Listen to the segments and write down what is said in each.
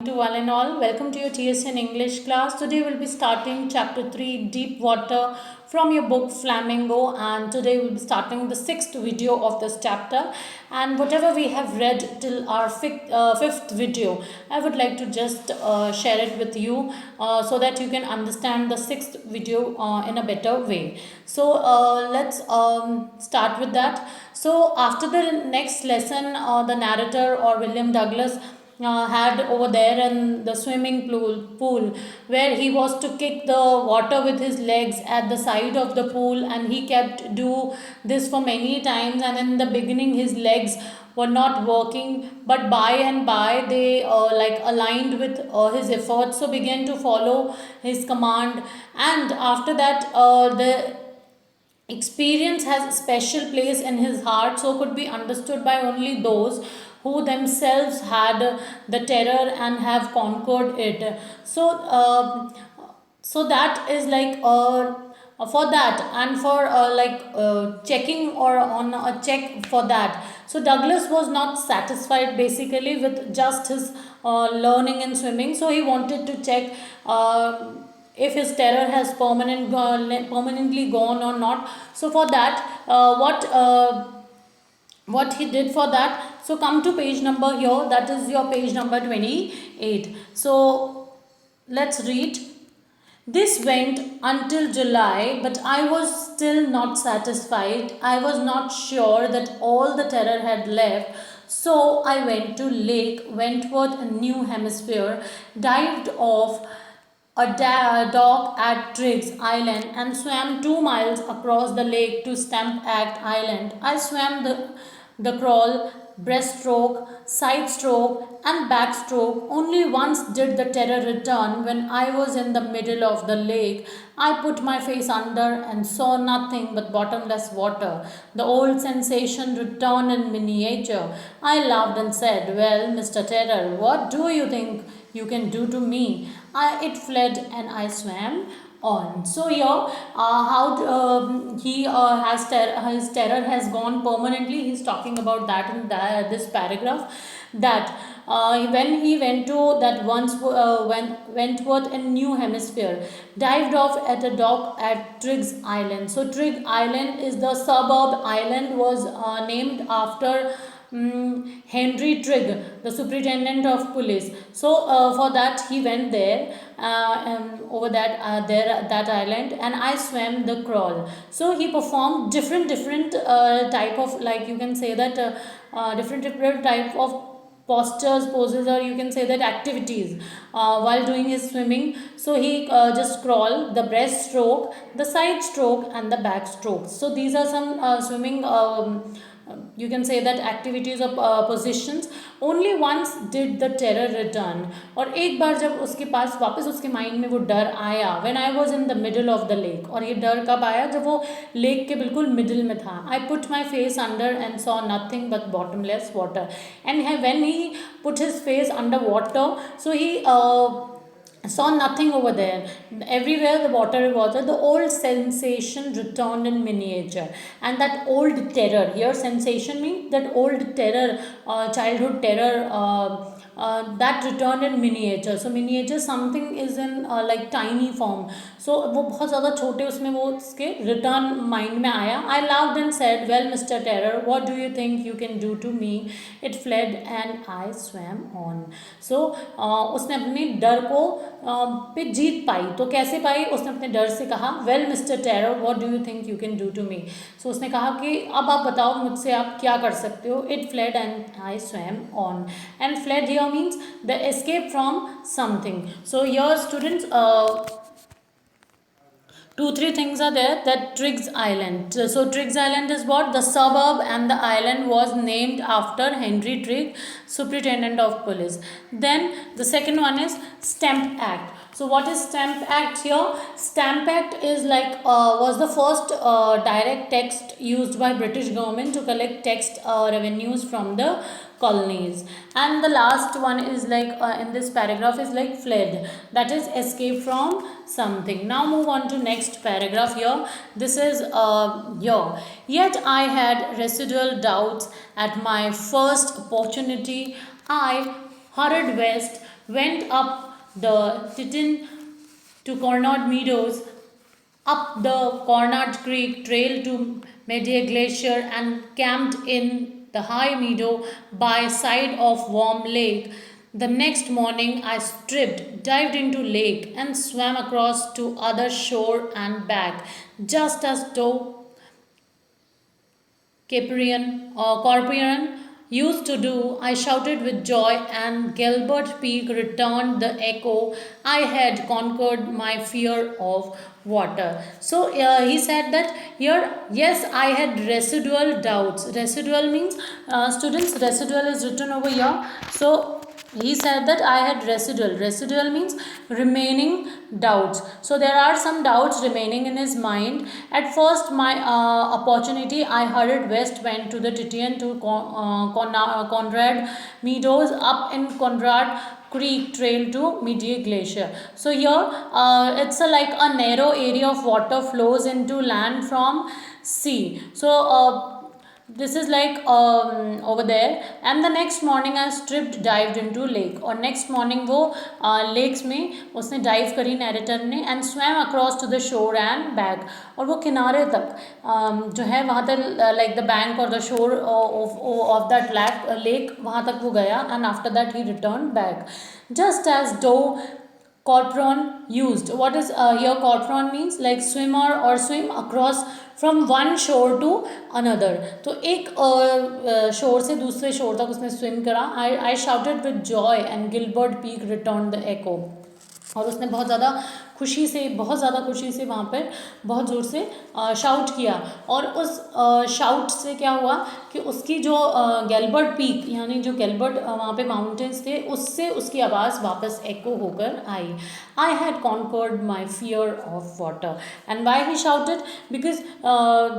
To one and all, welcome to your TSN English class. Today we'll be starting chapter 3 Deep Water from your book Flamingo, and today we'll be starting the sixth video of this chapter. And whatever we have read till our fifth video, I would like to just share it with you so that you can understand the sixth video in a better way. So let's start with that. So after the next lesson, the narrator or William Douglas had over there in the swimming pool where he was to kick the water with his legs at the side of the pool, and he kept do this for many times, and in the beginning his legs were not working, but by and by they like aligned with his efforts, so began to follow his command. And after that the experience has a special place in his heart, so could be understood by only those who themselves had the terror and have conquered it. So that is like for that, and for checking or on a check for that. So Douglas was not satisfied basically with just his learning in swimming, so he wanted to check if his terror has permanently gone or not. So for that, what he did for that, so come to page number here, that is your page number 28. So let's read. This went until July, but I was still not satisfied. I was not sure that all the terror had left. So I went to Lake Wentworth, New Hampshire, dived off a dock at Triggs Island, and swam 2 miles across the lake to Stamp Act Island. I swam the crawl, breaststroke, side stroke, and backstroke. Only once did the terror return when I was in the middle of the lake. I put my face under and saw nothing but bottomless water. The old sensation returned in miniature. I laughed and said, "Well, Mr. Terror, what do you think you can do to me?" It fled and I swam on. So here, how he has his terror has gone permanently. He's talking about that in this paragraph. That when he went to that Wentworth in New Hampshire, dived off at a dock at Triggs Island. So Trigg Island is the suburb island, was named after Henry Trigg, the superintendent of police. So for that he went there over that island, and I swam the crawl. So he performed different type of, like you can say that different type of postures, poses, or you can say that activities while doing his swimming. So he just crawl, the breaststroke, the side stroke, and the back stroke. So these are some swimming you can say that activities of positions. Only once did the terror return, और एक बार जब उसके पास वापस उसके mind में वो डर आया, when I was in the middle of the lake. और ये डर कब आया? जब वो लेक के बिल्कुल मिडिल में था. I put my face under and saw nothing but bottomless water. And when he put his face under water, so he saw nothing over there. Everywhere the water. The old sensation returned in miniature. And that old terror, here sensation means that old terror, childhood terror, that returned in miniature. So miniature something is in like tiny form. So वो बहुत ज़्यादा छोटे उसमें वो उसके return mind में आया. I laughed and said, "Well, Mr. Terror, what do you think you can do to me?" It fled and I swam on. So उसने अपने डर को पे जीत पाई. तो कैसे पाई? उसने अपने डर से कहा, "Well, Mr. Terror, what do you think you can do to me?" So उसने कहा कि अब आप बताओ मुझसे आप क्या कर सकते हो. It fled and I swam on. And fled here means the escape from something. So here students, 2-3 things are there. That Triggs Island. So Triggs Island is what? The suburb, and the island was named after Henry Trigg, superintendent of police. Then the second one is Stamp Act. So what is Stamp Act here? Stamp Act is like was the first direct text used by British government to collect tax revenues from the colonies. And the last one is like in this paragraph is like fled, that is escape from something. Now move on to next paragraph here. This is here. Yet I had residual doubts. At my first opportunity I hurried west went up the Titan to Coronado Meadows, up the Coronado Creek trail to Medea Glacier, and camped in the high meadow by side of Warm Lake. The next morning I stripped, dived into lake, and swam across to other shore and back, just as though Corporean used to do. I shouted with joy, and Gilbert Peak returned the echo. I had conquered my fear of water. So he said that here, yes, I had residual doubts. Residual means, students, residual is written over here. So he said that I had residual means remaining doubts. So there are some doubts remaining in his mind. At first my opportunity, I hurried west, went to the Titian to Conrad Meadows, up in Conrad Creek trail to Medea Glacier. So here it's like a narrow area of water flows into land from sea. So this is like over there. And the next morning I stripped, dived into lake. और next morning वो lakes में उसने dive करी narrator ने, and swam across to the shore and back. और वो किनारे तक जो है वहाँ तक like the bank or the shore of that lake वहाँ तक वो गया, and after that he returned back, just as though Corporon used. What is here Corporon means? Like swimmer or swim across from one shore to another. तो एक shore से दूसरे shore तक उसने swim करा. I shouted with joy, and Gilbert Peak returned the echo. और उसने बहुत ज़्यादा खुशी से वहाँ पर बहुत ज़ोर से शाउट किया. और उस शाउट से क्या हुआ कि उसकी जो गैल्बर्ट पीक यानी जो गैल्बर्ट वहाँ पे माउंटेन्स थे, उससे उसकी आवाज़ वापस एको होकर आई. I had conquered my fear of water. And why he shouted? Because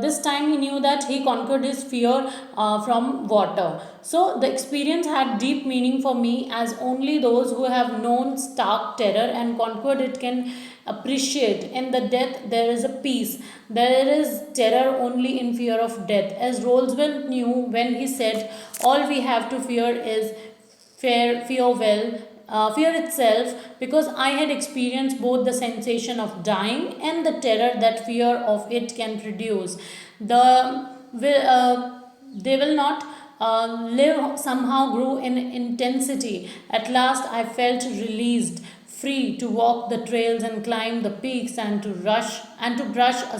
this time he knew that he conquered his fear from water. So the experience had deep meaning for me, as only those who have known stark terror and conquered it can appreciate. In the death there is a peace. There is terror only in fear of death, as Roosevelt knew when he said, all we have to fear is fear itself, because I had experienced both the sensation of dying and the terror that fear of it can produce. They will not live somehow grew in intensity. At last I felt released, free to walk the trails and climb the peaks, and to brush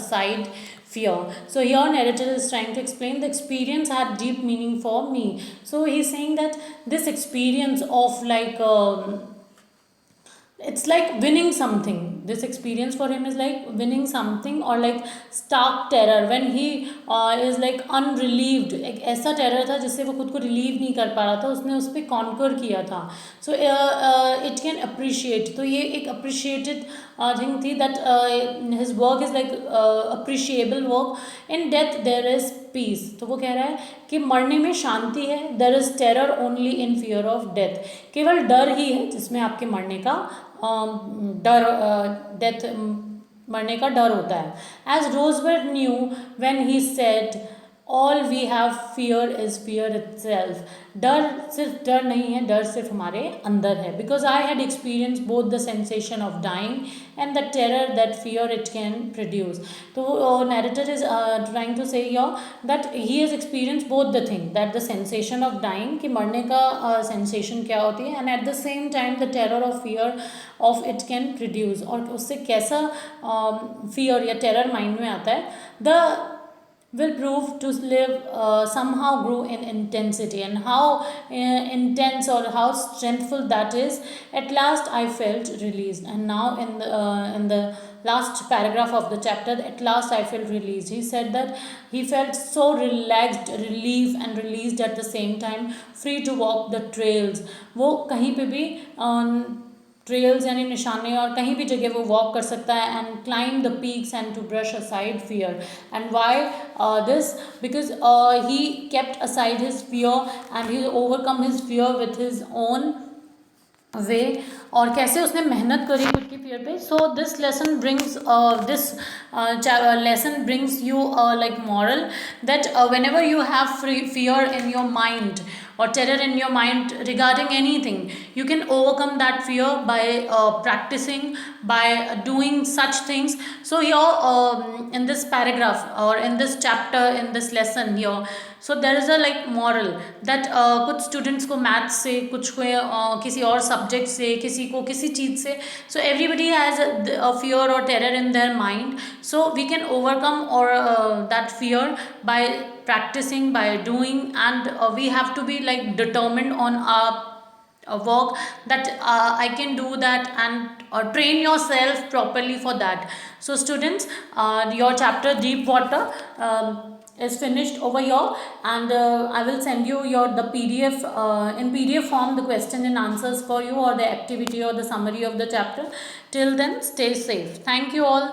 aside fear. So here narrator is trying to explain the experience had deep meaning for me. So he's saying that this experience of like it's like winning something. This experience for him is like winning something, or like stark terror when he is like unrelieved. एक ऐसा terror था जिससे वो खुद को relieve नहीं कर पा रहा था, उसने उस पर conquer किया था. So it can appreciate. तो ये एक appreciated thing थी, that his work is like appreciable work. In death there is peace. तो वो कह रहा है कि मरने में शांति है. There is terror only in fear of death. केवल डर ही है जिसमें आपके मरने का डर डेथ मरने का डर होता है. As Roosevelt knew when he said, all we have fear is fear itself. डर सिर्फ डर नहीं है, डर सिर्फ हमारे अंदर है. Because I had experience both the sensation of dying and the terror that fear it can produce. तो narrator is trying to say here that he has experience both the thing, that the sensation of dying कि मरने का sensation क्या होती है, and at the same time the terror of fear of it can produce. और उससे कैसा fear या टेरर माइंड में आता है. The will prove to live somehow grew in intensity, and how intense or how strengthful that is. At last I felt released. And now in the last paragraph of the chapter, at last I felt released. He said that he felt so relaxed, relief and released at the same time, free to walk the trails. वो कहीं पे भी trails यानी निशाने और कहीं भी जगह वो वॉक कर सकता है, and climb the peaks and to brush aside fear. And why this? Because he kept aside his fear and he overcome his fear with his own way. और कैसे उसने मेहनत करी खुद की फियर पे. So this lesson brings lesson brings you like moral that whenever you have fear in your mind, or terror in your mind regarding anything, you can overcome that fear by practicing, by doing such things. So here, in this paragraph or in this chapter, in this lesson here, so there is a like moral that कुछ students को maths से, कुछ को किसी और subject से, किसी को किसी चीज़ से, so everybody has a fear or terror in their mind. So we can overcome or that fear by practicing, by doing, and we have to be like determined on our work that I can do that, and train yourself properly for that. So students, your chapter deep water is finished over here, and I will send you your the PDF in PDF form, the question and answers for you, or the activity or the summary of the chapter. Till then, stay safe. Thank you all.